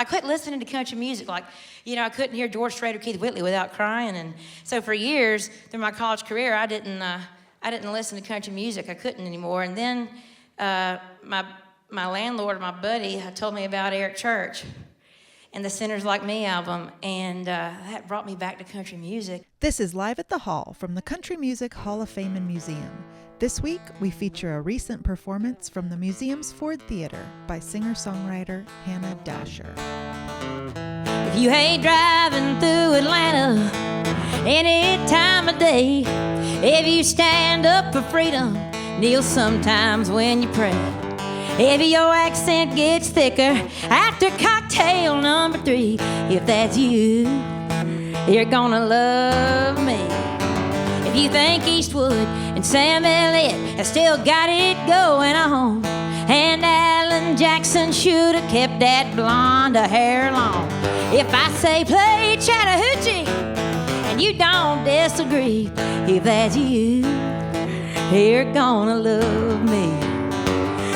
I quit listening to country music. Like, I couldn't hear George Strait or Keith Whitley without crying. And so for years through my college career, I didn't listen to country music. I couldn't anymore. And then my landlord, my buddy, told me about Eric Church and the Sinners Like Me album, and that brought me back to country music. This is Live at the Hall from the Country Music Hall of Fame and Museum. This week, we feature a recent performance from the museum's Ford Theater by singer-songwriter Hannah Dasher. If you hate driving through Atlanta any time of day, if you stand up for freedom, kneel sometimes when you pray. If your accent gets thicker after cocktail number 3, if that's you, you're gonna love me. If you think Eastwood and Sam Elliott have still got it going on, and Alan Jackson should have kept that blonde hair long. If I say play Chattahoochee and you don't disagree, if that's you, you're gonna love me.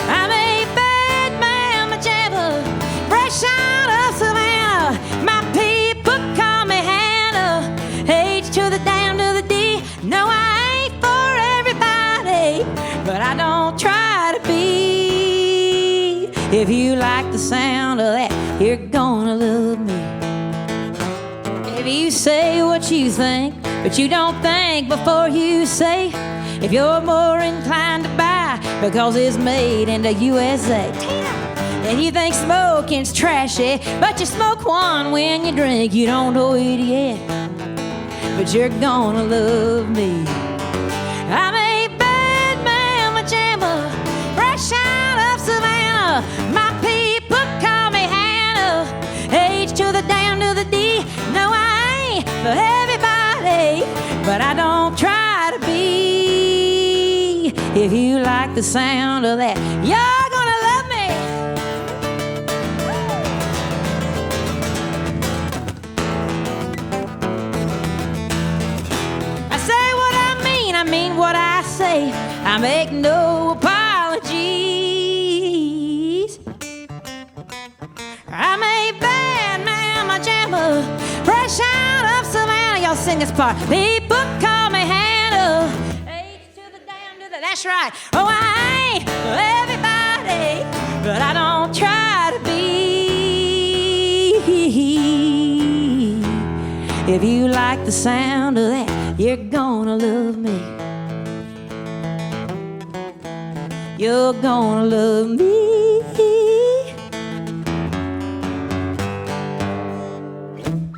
I'm a bad mama jamma, fresh out of Savannah. My people call me Hannah, H to the down to the D. No, I ain't for everybody, but I don't try to be. If you like the sound of that, you're gonna love me. If you say what you think, but you don't think before you say, if you're more inclined to buy because it's made in the USA, and you think smoking's trashy, but you smoke one when you drink, you don't know it yet, but you're gonna love me. I'm a bad mama jamma, fresh out of Savannah. My people call me Hannah, H to the down to the D. No, I ain't for everybody, but I don't try to be. If you like the sound of that, you're gonna love me. I mean what I say. I make no apologies. I'm a bad mama jamma, fresh out of Savannah. Y'all sing this part. People call me Hannah, H to the down to the. That's right. Oh, I ain't for everybody, but I don't try to be. If you like the sound of that, you're gonna love me. You're gonna love me.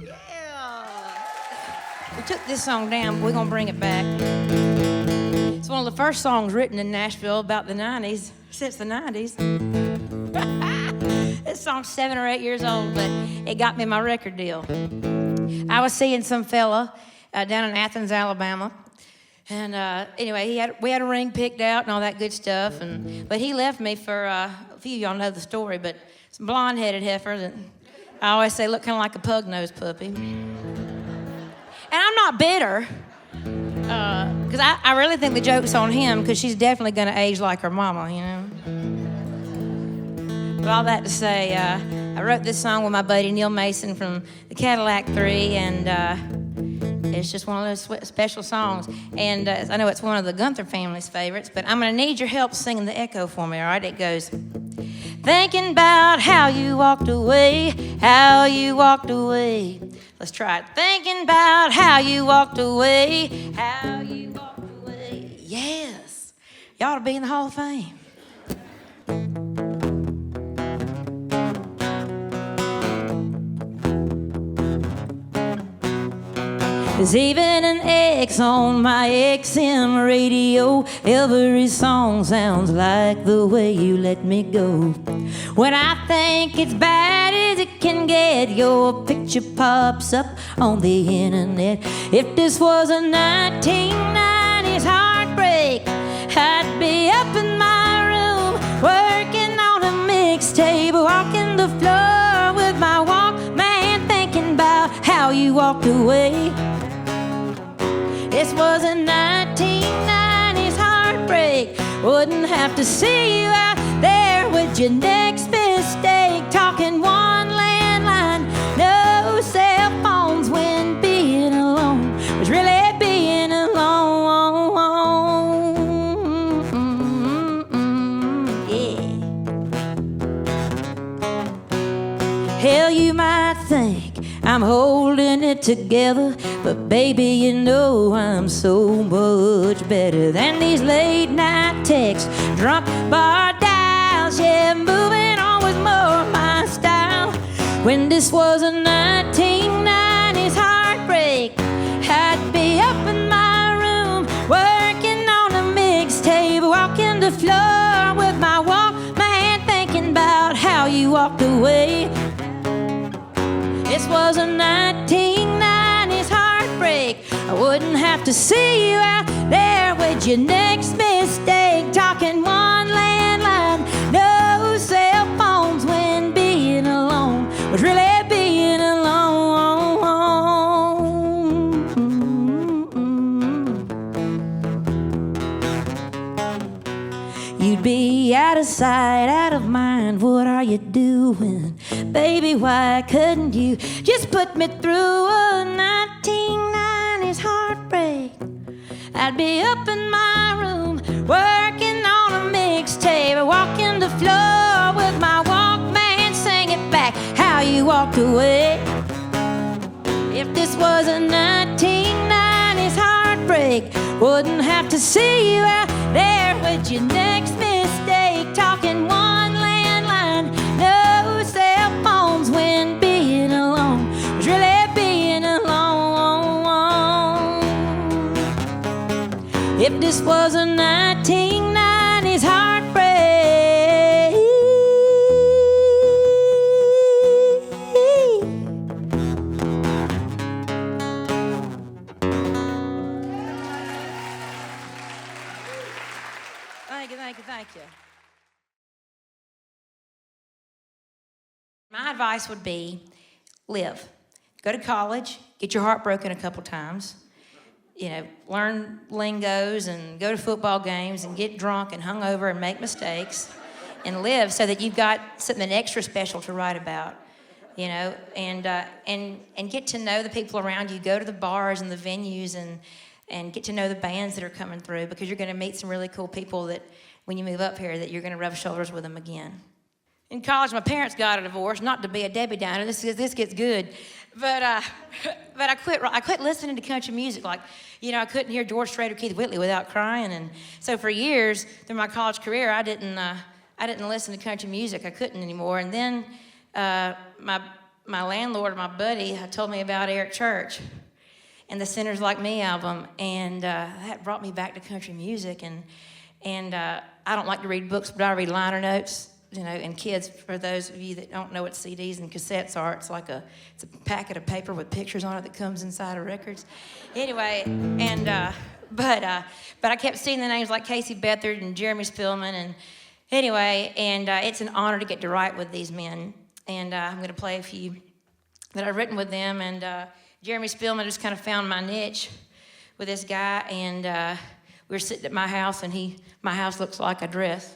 Yeah. We took this song down, but we're gonna bring it back. It's one of the first songs written in Nashville about the 90s, since the 90s. This song's 7 or 8 years old, but it got me my record deal. I was seeing some fella down in Athens, Alabama, and anyway, we had a ring picked out and all that good stuff, but he left me for a few of y'all know the story, but some blonde-headed heifer that I always say look kind of like a pug-nosed puppy. And I'm not bitter, because I really think the joke's on him, because she's definitely going to age like her mama, you know. But all that to say, I wrote this song with my buddy Neil Mason from the Cadillac 3, and it's just one of those special songs. And I know it's one of the Gunther family's favorites, but I'm going to need your help singing the echo for me, all right? It goes, thinking about how you walked away, how you walked away. Let's try it. Thinking about how you walked away, how you walked away. Yes. You ought to be in the Hall of Fame. 'Cause even an X on my XM radio, every song sounds like the way you let me go. When I think it's bad as it can get, your picture pops up on the internet. If this was a 1990s heartbreak, I'd be up in my room working on a mixtape, walking the floor with my Walkman, thinking about how you walked away. This was a 1990s heartbreak. Wouldn't have to see you out there with your next mistake, talking one landline Hell, you might think I'm holding it together, but baby, you know I'm so much better than these late night texts, drunk bar dials. Yeah, moving on was more my style. When this was a 1990s heartbreak, I'd be up in my room working on a mixtape, walking the floor with my Walkman, thinking about how you walked away. This was a 1990s heartbreak. I wouldn't have to see you out there with your next mistake, talking one landline, no cell phones, when being alone was really being alone. You'd be out of sight, out of mind. What are you doing? Baby, why couldn't you just put me through a 1990s heartbreak? I'd be up in my room working on a mixtape, walking the floor with my Walkman, singing back how you walked away. If this was a 1990s heartbreak, wouldn't have to see you out there with your next mistake, talking one landline, no cell phones, when being alone was really being alone. If this was a 1990s heartbreak. Thank you. My advice would be live. Go to college, get your heart broken a couple times, learn lingos and go to football games and get drunk and hungover and make mistakes and live so that you've got something extra special to write about, and get to know the people around you. Go to the bars and the venues and get to know the bands that are coming through, because you're going to meet some really cool people that when you move up here that you're going to rub shoulders with them again. In college, my parents got a divorce, not to be a Debbie Downer. This gets good, but I quit listening to country music. I couldn't hear George Strait or Keith Whitley without crying, and so for years through my college career, I didn't listen to country music. I couldn't anymore. And then my landlord, my buddy, told me about Eric Church and the Sinners Like Me album, and that brought me back to country music. And I don't like to read books, but I read liner notes, and kids, for those of you that don't know what CDs and cassettes are, it's a packet of paper with pictures on it that comes inside of records. Anyway, but I kept seeing the names like Casey Beathard and Jeremy Spillman, and it's an honor to get to write with these men. And I'm going to play a few that I've written with them. And Jeremy Spillman just kind of found my niche with this guy, and we were sitting at my house, and my house looks like a dress.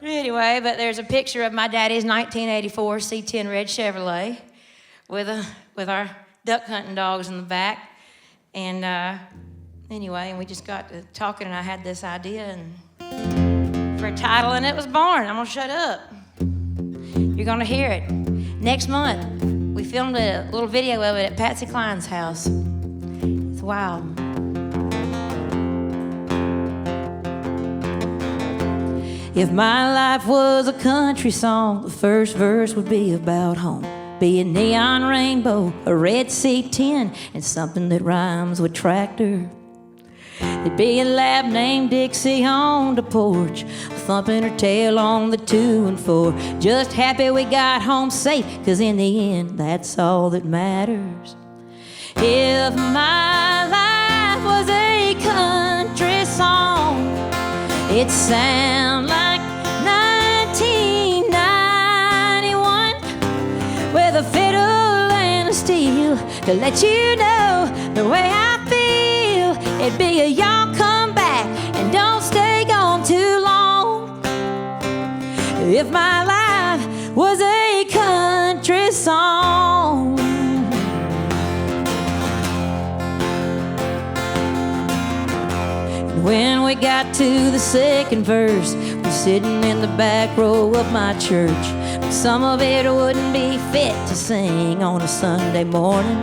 Anyway, but there's a picture of my daddy's 1984 C10 red Chevrolet with our duck hunting dogs in the back. And and we just got to talking, and I had this idea and for a title, and it was born. I'm gonna shut up. You're gonna hear it next month. We filmed a little video of it at Patsy Cline's house. It's wild. If my life was a country song, the first verse would be about home. Be a neon rainbow, a red C10, and something that rhymes with tractor. There'd be a lab named Dixie on the porch, thumping her tail on the 2 and 4. Just happy we got home safe, 'cause in the end, that's all that matters. If my life was a country song, it'd sound like 1991, with a fiddle and a steel to let you know the way I feel. It'd be a y'all come back and don't stay gone too long. If my life was a country song. When we got to the second verse, we're sitting in the back row of my church. Some of it wouldn't be fit to sing on a Sunday morning.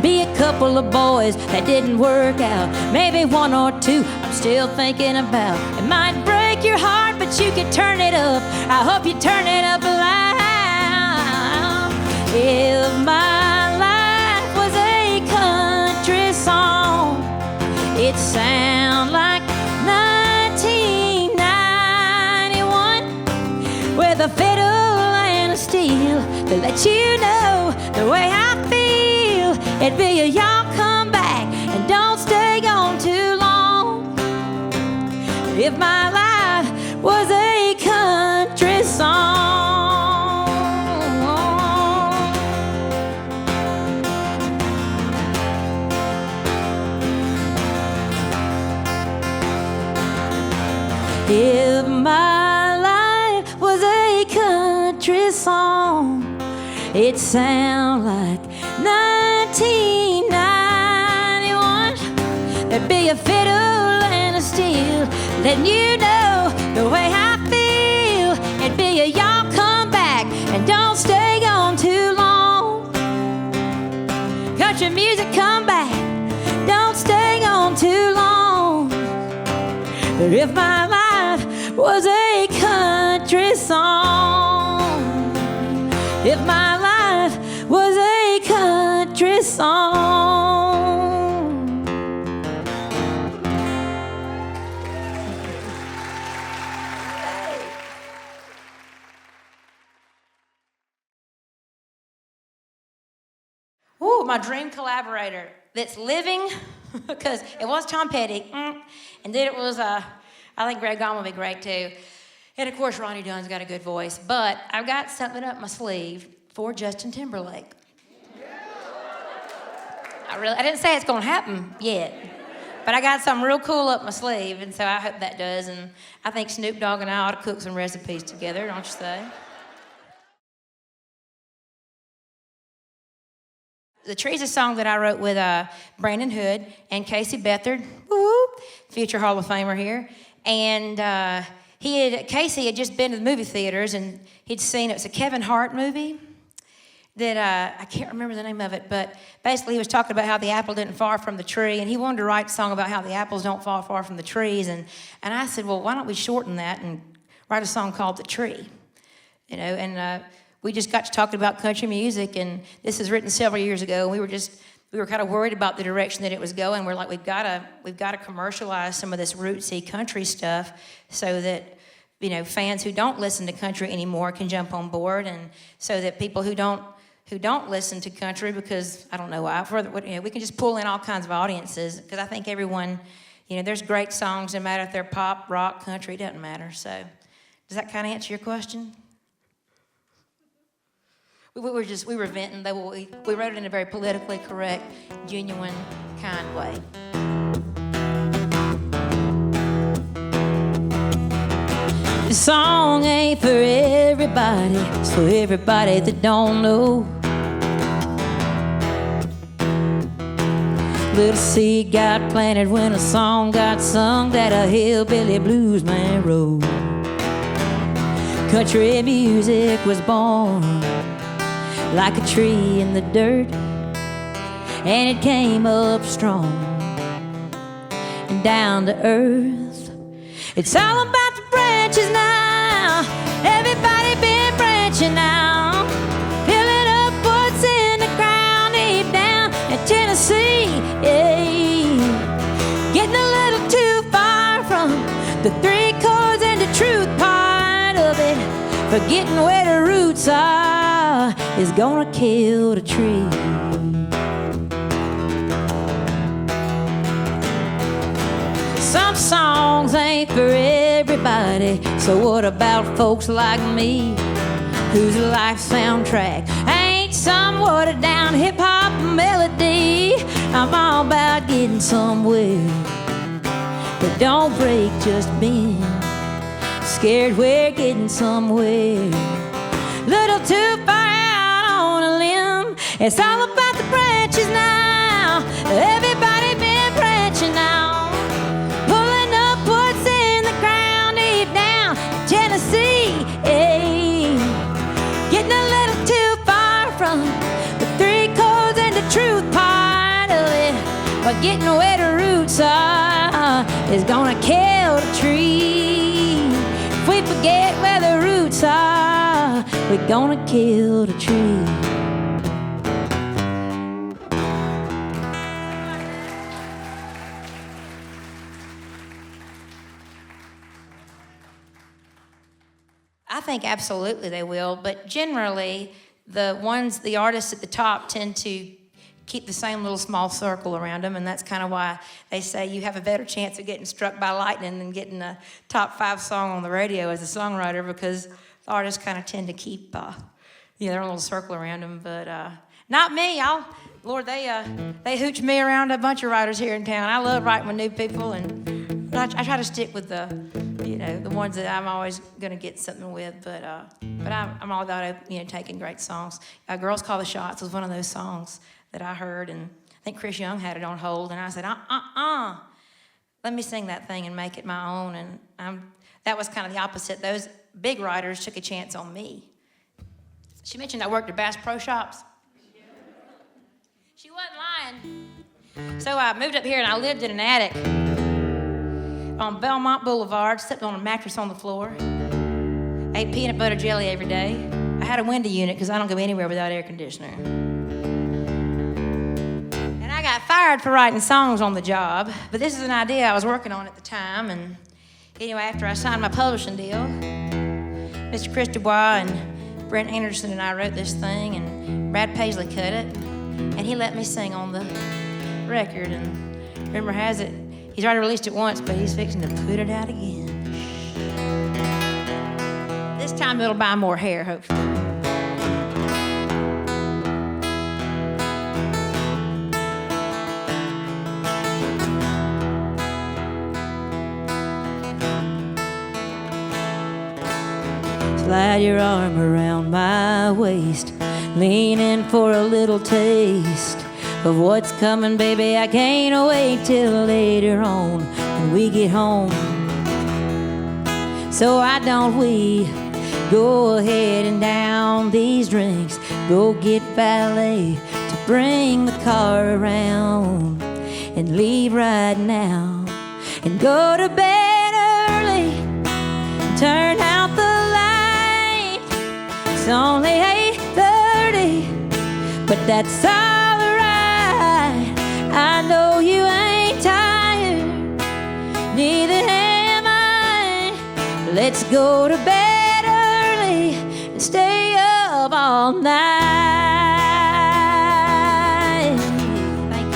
Be a couple of boys that didn't work out, maybe one or two I'm still thinking about. It might break your heart, but you could turn it up. I hope you turn it up loud. If my life was a country song, it'd sound like 1991, with a fiddle and a steel to let you know the way I feel. It'd be a y'all come back and don't stay gone too long. If my life was a country song. If my life was a country song, it'd sound like 1991. There'd be a fiddle and a steel letting you know the way I feel. It'd be a y'all come back and don't stay gone too long. Country music come back, don't stay gone too long. But if my life was a country song, if my life was a country song. Ooh, my dream collaborator that's living, because it was Tom Petty, and then it was, I think Greg Gaume would be great too. And of course, Ronnie Dunn's got a good voice, but I've got something up my sleeve for Justin Timberlake. I didn't say it's gonna happen yet, but I got something real cool up my sleeve, and so I hope that does, and I think Snoop Dogg and I ought to cook some recipes together, don't you say? The Tree's a song that I wrote with Brandon Hood and Casey Beathard, woo, future Hall of Famer here, and Casey had just been to the movie theaters, and he'd seen, it was a Kevin Hart movie that I can't remember the name of it, but basically he was talking about how the apple didn't fall from the tree, and he wanted to write a song about how the apples don't fall far from the trees, and I said, well, why don't we shorten that and write a song called The Tree, you know, and we just got to talking about country music, and this was written several years ago, and we were kind of worried about the direction that it was going. We're like, we've got to commercialize some of this rootsy country stuff so that, you know, fans who don't listen to country anymore can jump on board, and so that people who don't listen to country, because I don't know why, you know, we can just pull in all kinds of audiences, because I think everyone, you know, there's great songs, no matter if they're pop, rock, country, it doesn't matter. So does that kind of answer your question? We were venting, though we wrote it in a very politically correct, genuine, kind way. This song ain't for everybody, it's for everybody that don't know. Little seed got planted when a song got sung that a hillbilly blues man wrote. Country music was born like a tree in the dirt, and it came up strong and down to earth. It's all about the branches now, everybody been branching now, filling up what's in the ground deep down in Tennessee, yeah. Getting a little too far from the three chords and the truth part of it, forgetting where the roots are is gonna kill the tree. Some songs ain't for everybody, so what about folks like me, whose life soundtrack ain't some watered down hip-hop melody? I'm all about getting somewhere, but don't break just being scared we're getting somewhere. Little too far out on a limb, it's all about the branches now, everybody been branching now, pulling up what's in the ground deep down in Tennessee, yeah. The three chords and the truth part of it, but getting where the roots are is gonna kill the tree. If we forget where the roots are, we're gonna kill the tree. I think absolutely they will, but generally the artists at the top tend to keep the same little small circle around them, and that's kind of why they say you have a better chance of getting struck by lightning than getting a top 5 song on the radio as a songwriter, because the artists kind of tend to keep their own little circle around them. But not me. Lord, they hooch me around a bunch of writers here in town. I love writing with new people, and I try to stick with the ones that I'm always going to get something with. But I'm all about taking great songs. Girls Call the Shots was one of those songs that I heard, and I think Chris Young had it on hold, and I said, let me sing that thing and make it my own. And that was kind of the opposite. Those big writers took a chance on me. She mentioned I worked at Bass Pro Shops. She wasn't lying. So I moved up here, and I lived in an attic on Belmont Boulevard, slept on a mattress on the floor, ate peanut butter jelly every day. I had a window unit because I don't go anywhere without air conditioner. And I got fired for writing songs on the job, but this is an idea I was working on at the time. And anyway, after I signed my publishing deal, Mr. Chris Dubois and Brent Anderson and I wrote this thing, and Brad Paisley cut it, and he let me sing on the record. And rumor has it, he's already released it once, but he's fixing to put it out again. This time it'll buy more hair, hopefully. Slide your arm around my waist, leaning for a little taste of what's coming, baby. I can't wait till later on when we get home. So why don't we go ahead and down these drinks, go get valet to bring the car around, and leave right now and go to bed early, turn out the light. It's only 8:30, but that's alright. I know you ain't tired, neither am I. Let's go to bed early and stay up all night. Thank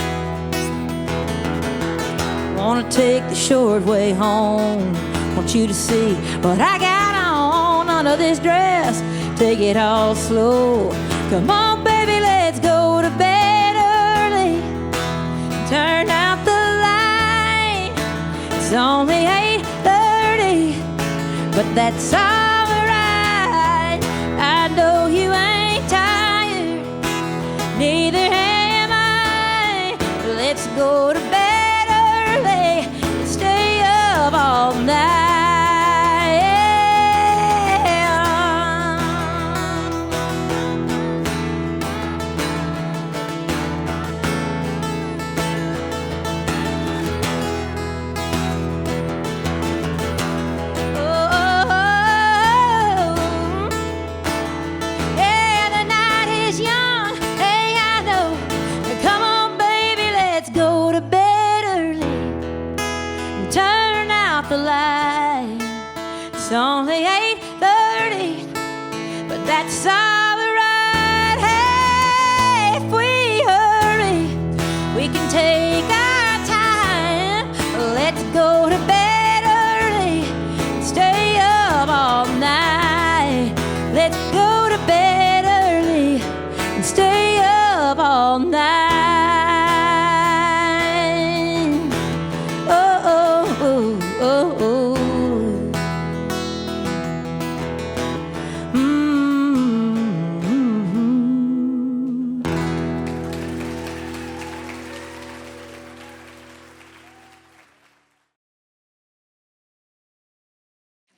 you. Wanna take the short way home, want you to see what I got on under this dress. Take it all slow. Come on, baby, let's go to bed early. Turn out the light. It's only 8:30, but that's alright. I know you ain't tired, neither am I. Let's go to bed early and stay up all night. It's only 8:30, but that's alright. Hey, if we hurry, we can take our time. Let's go to bed early and stay up all night. Let's go to bed early and stay up all night. Oh, oh, oh, oh, oh.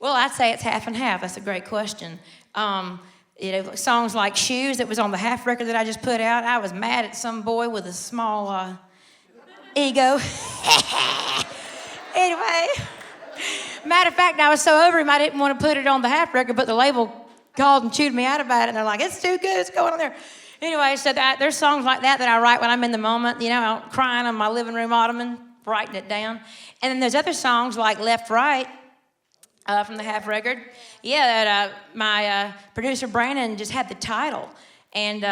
Well, I'd say it's half and half. That's a great question. songs like Shoes that was on the half record that I just put out. I was mad at some boy with a small ego. Anyway, matter of fact, I was so over him I didn't want to put it on the half record, but the label called and chewed me out about it, and they're like, it's too good, it's going on there. Anyway, so there's songs like that I write when I'm in the moment, I'm crying on my living room ottoman, writing it down. And then there's other songs like Left, Right, from the half record. Yeah, that my producer Brandon just had the title, and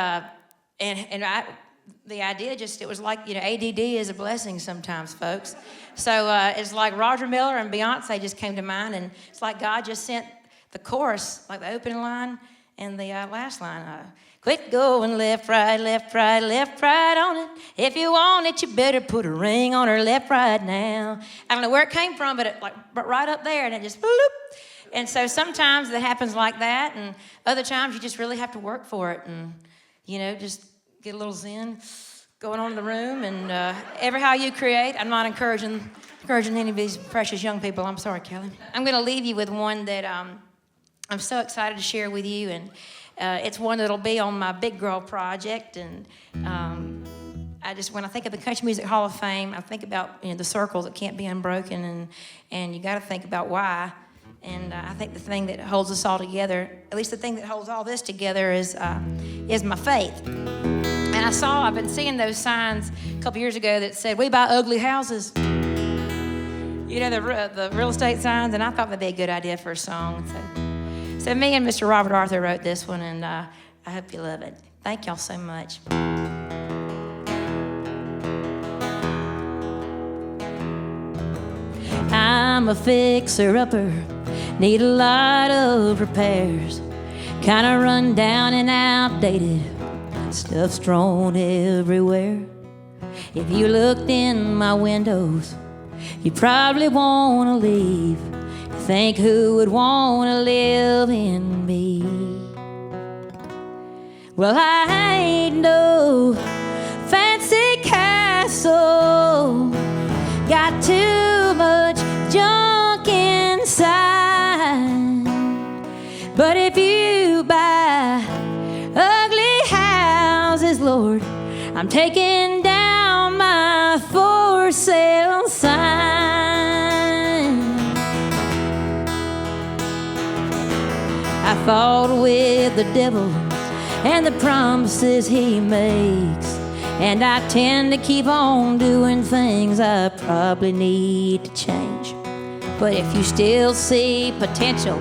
the idea it was like ADD is a blessing sometimes, folks. So it's like Roger Miller and Beyonce just came to mind, and it's like God just sent the chorus, like the opening line and the last line. Quit going left, right, left, right, left, right on it. If you want it, you better put a ring on her left, right now. I don't know where it came from, but but right up there, and it just bloop. And so sometimes it happens like that, and other times you just really have to work for it, and just get a little zen going on in the room, and ever how you create. I'm not encouraging any of these precious young people. I'm sorry, Kelly. I'm going to leave you with one that I'm so excited to share with you, and it's one that'll be on my Big Girl project. And when I think of the Country Music Hall of Fame, I think about the circles that can't be unbroken, and you got to think about why. And I think the thing that holds us all together, at least the thing that holds all this together, is my faith. And I've been seeing those signs a couple years ago that said, "We buy ugly houses." The real estate signs, and I thought that'd be a good idea for a song. So me and Mr. Robert Arthur wrote this one, and I hope you love it. Thank y'all so much. I'm a fixer-upper, need a lot of repairs. Kinda run down and outdated, stuff's thrown everywhere. If you looked in my windows, you probably wanna leave. Think who would wanna live in me? Well, I ain't no fancy castle, got too much junk inside. But if you buy ugly houses, Lord, I'm taking down my for sale sign. I fought with the devil and the promises he makes, and I tend to keep on doing things I probably need to change. But if you still see potential,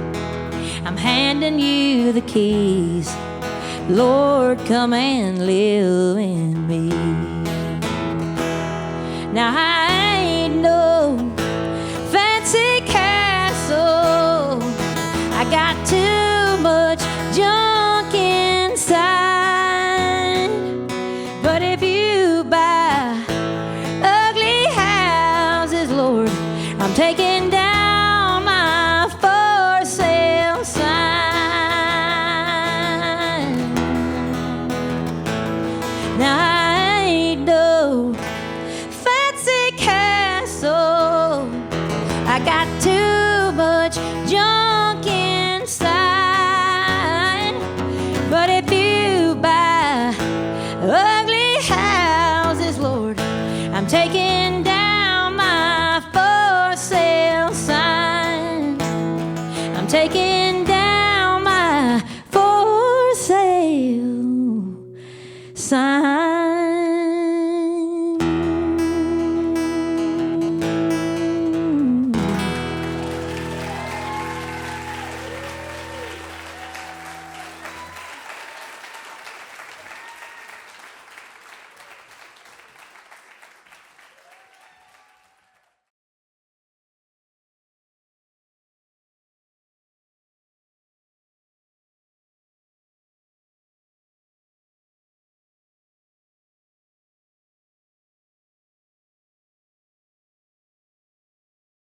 I'm handing you the keys. Lord, come and live in me. Now